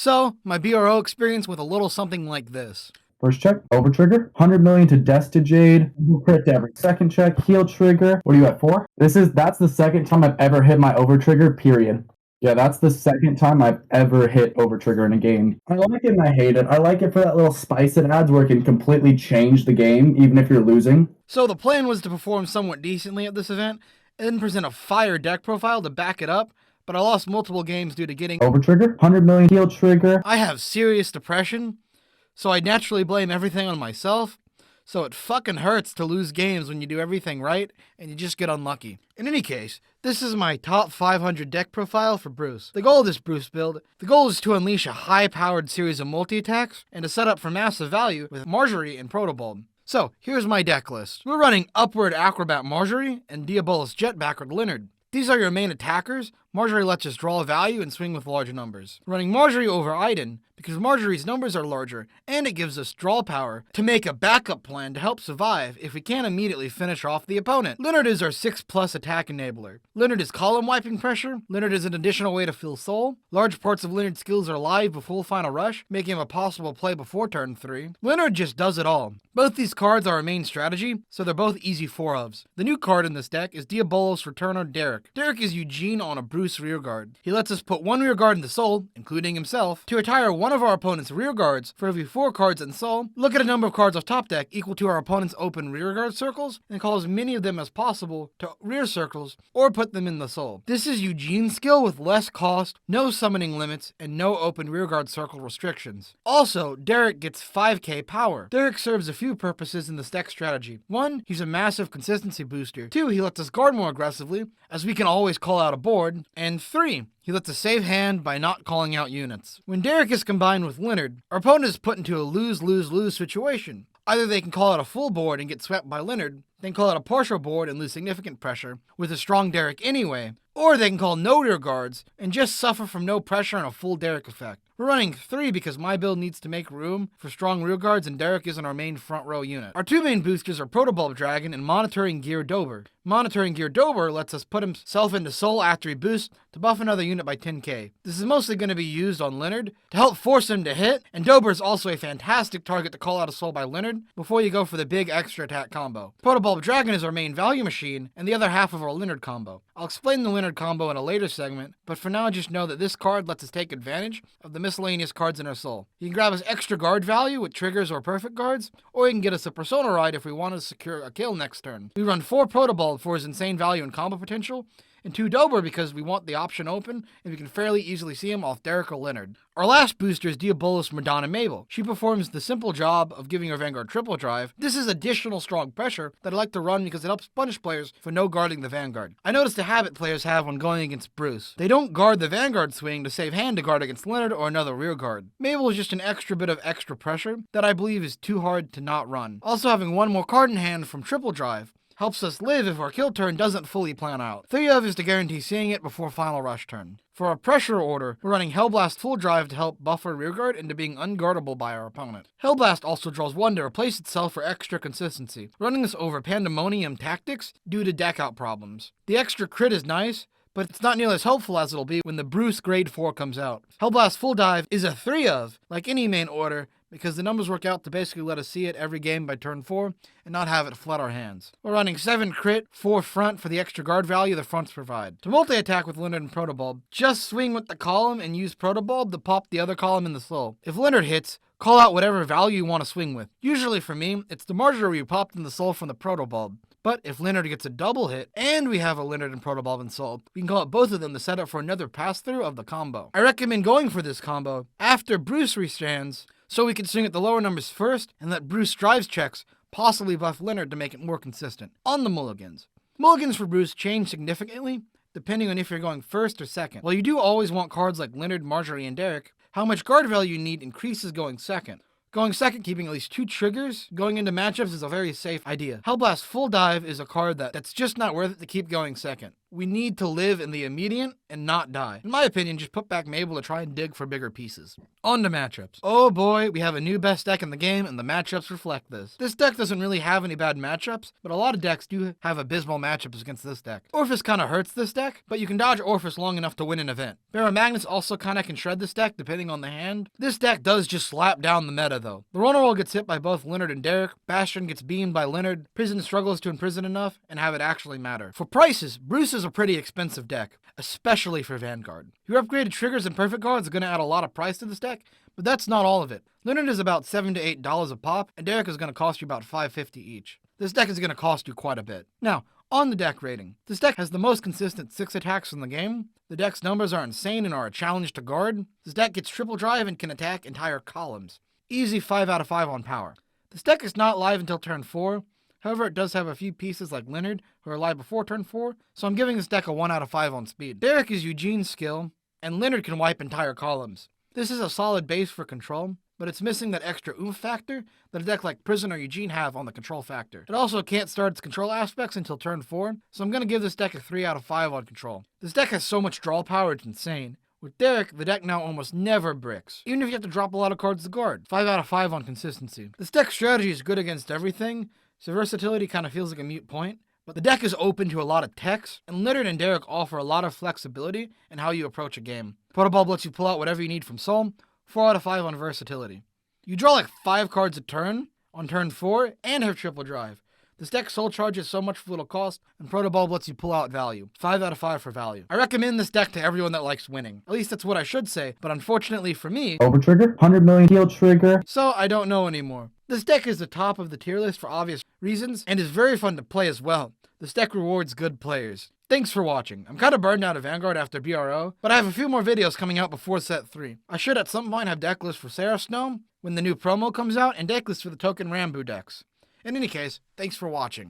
So, my BRO experience with a little something like this. First check, over trigger, 100 million to Destigade, crit to every second check, heal trigger. What are you at, 4? That's the second time I've ever hit my over trigger, period. Yeah, that's the second time I've ever hit over trigger in a game. I like it and I hate it. I like it for that little spice it adds where it can completely change the game, even if you're losing. So the plan was to perform somewhat decently at this event, and then present a fire deck profile to back it up, but I lost multiple games due to getting over trigger, 100 million heal trigger. I have serious depression, so I naturally blame everything on myself. So it fucking hurts to lose games when you do everything right and you just get unlucky. In any case, this is my top 500 deck profile for Bruce. The goal of this Bruce build, the goal is to unleash a high-powered series of multi-attacks and to set up for massive value with Marjorie and Protobulb. So here's my deck list. We're running Upward Acrobat Marjorie and Diabolus Jet Backward Leonard. These are your main attackers. Marjorie lets us draw value and swing with large numbers. We're running Marjorie over Iden because Marjorie's numbers are larger and it gives us draw power to make a backup plan to help survive if we can't immediately finish off the opponent. Leonard is our 6+ attack enabler. Leonard is column wiping pressure. Leonard is an additional way to fill soul. Large parts of Leonard's skills are live before final rush, making him a possible play before turn 3. Leonard just does it all. Both these cards are our main strategy, so they're both easy 4-ofs. The new card in this deck is Diabolus Returner Derek. Derek is Eugene on a Bruce rearguard. He lets us put one rearguard into soul, including himself, to retire one of our opponent's rearguards for every 4 cards in soul, look at a number of cards off top deck equal to our opponent's open rearguard circles, and call as many of them as possible to rear circles, or put them in the soul. This is Eugene's skill with less cost, no summoning limits, and no open rearguard circle restrictions. Also, Derek gets 5k power. Derek serves a few purposes in this deck strategy. 1, he's a massive consistency booster. 2, he lets us guard more aggressively, as we can always call out a board. And 3, he lets us save hand by not calling out units. When Derek is combined with Leonard, our opponent is put into a lose-lose-lose situation. Either they can call out a full board and get swept by Leonard, then call out a partial board and lose significant pressure with a strong Derek anyway, or they can call no rear guards and just suffer from no pressure and a full Derek effect. We're running 3 because my build needs to make room for strong rear guards and Derek isn't our main front row unit. Our 2 main boosters are Protobulb Dragon and Monitoring Gear Dober. Monitoring Gear Dober lets us put himself into soul after he boosts to buff another unit by 10k. This is mostly going to be used on Leonard to help force him to hit, and Dober is also a fantastic target to call out a soul by Leonard before you go for the big extra attack combo. Protobulb Dragon is our main value machine and the other half of our Leonard combo. I'll explain the Leonard combo in a later segment, but for now just know that this card lets us take advantage of the miscellaneous cards in our soul. You can grab us extra guard value with triggers or perfect guards, or you can get us a Persona ride if we want to secure a kill next turn. We run 4 Protobulb for his insane value and combo potential, and 2 Dober because we want the option open and we can fairly easily see him off Derek or Leonard. Our last booster is Diabolus Madonna Mabel. She performs the simple job of giving our Vanguard triple drive. This is additional strong pressure that I like to run because it helps punish players for no guarding the Vanguard. I noticed the habit players have when going against Bruce. They don't guard the Vanguard swing to save hand to guard against Leonard or another rear guard. Mabel is just an extra bit of extra pressure that I believe is too hard to not run. Also having one more card in hand from triple drive helps us live if our kill turn doesn't fully plan out. 3 of is to guarantee seeing it before final rush turn. For our pressure order, we're running Hellblast full drive to help buffer rearguard into being unguardable by our opponent. Hellblast also draws 1 to replace itself for extra consistency, running this over Pandemonium Tactics due to deck out problems. The extra crit is nice, but it's not nearly as helpful as it'll be when the Bruce Grade 4 comes out. Hellblast full dive is a 3 of, like any main order, because the numbers work out to basically let us see it every game by turn 4 and not have it flood our hands. We're running 7 crit, 4 front for the extra guard value the fronts provide. To multi-attack with Leonard and Protobulb, just swing with the column and use Protobulb to pop the other column in the soul. If Leonard hits, call out whatever value you want to swing with. Usually for me, it's the Marjorie you popped in the soul from the Protobulb. But if Leonard gets a double hit, and we have a Leonard and Protobulb in soul, we can call out both of them to set up for another pass-through of the combo. I recommend going for this combo after Bruce restrands, so we can swing at the lower numbers first and let Bruce drives checks, possibly buff Leonard to make it more consistent. On the Mulligans. Mulligans for Bruce change significantly, depending on if you're going first or second. While you do always want cards like Leonard, Marjorie, and Derek, how much guard value you need increases going second. Going second, keeping at least 2 triggers going into matchups is a very safe idea. Hellblast Full Dive is a card that's just not worth it to keep going second. We need to live in the immediate and not die. In my opinion, just put back Mabel to try and dig for bigger pieces. On to matchups. Oh boy, we have a new best deck in the game, and the matchups reflect this. This deck doesn't really have any bad matchups, but a lot of decks do have abysmal matchups against this deck. Orphis kinda hurts this deck, but you can dodge Orphis long enough to win an event. Barrow Magnus also kinda can shred this deck, depending on the hand. This deck does just slap down the meta, though. The Roller Roll gets hit by both Leonard and Derek, Bastion gets beamed by Leonard, Prison struggles to imprison enough, and have it actually matter. For prices, Bruce is a pretty expensive deck, especially for Vanguard. Your upgraded triggers and perfect cards are going to add a lot of price to this deck, but that's not all of it. Leonard is about $7 to $8 a pop, and Derek is going to cost you about $5.50 each. This deck is going to cost you quite a bit. Now, on the deck rating, this deck has the most consistent 6 attacks in the game. The deck's numbers are insane and are a challenge to guard. This deck gets triple drive and can attack entire columns. Easy 5 out of 5 on power. This deck is not live until turn 4. However, it does have a few pieces like Leonard, who are live before turn 4, so I'm giving this deck a 1 out of 5 on speed. Derek is Eugene's skill, and Leonard can wipe entire columns. This is a solid base for control, but it's missing that extra oomph factor that a deck like Prison or Eugene have on the control factor. It also can't start its control aspects until turn 4, so I'm going to give this deck a 3 out of 5 on control. This deck has so much draw power, it's insane. With Derek, the deck now almost never bricks, even if you have to drop a lot of cards to guard. 5 out of 5 on consistency. This deck's strategy is good against everything, so versatility kind of feels like a mute point, but the deck is open to a lot of techs, and Leonard and Derek offer a lot of flexibility in how you approach a game. Protobulb lets you pull out whatever you need from Soul, 4 out of 5 on versatility. You draw like 5 cards a turn on turn 4 and have triple drive. This deck soul charges so much for little cost, and Protobulb lets you pull out value. 5 out of 5 for value. I recommend this deck to everyone that likes winning. At least that's what I should say, but unfortunately for me, Over trigger, 100 million heal trigger. so I don't know anymore. This deck is the top of the tier list for obvious reasons, and is very fun to play as well. This deck rewards good players. Thanks for watching. I'm kind of burned out of Vanguard after BRO, but I have a few more videos coming out before set 3. I should at some point have Decklist for Seraph Snow when the new promo comes out, and Decklist for the token Rambu decks. In any case, thanks for watching.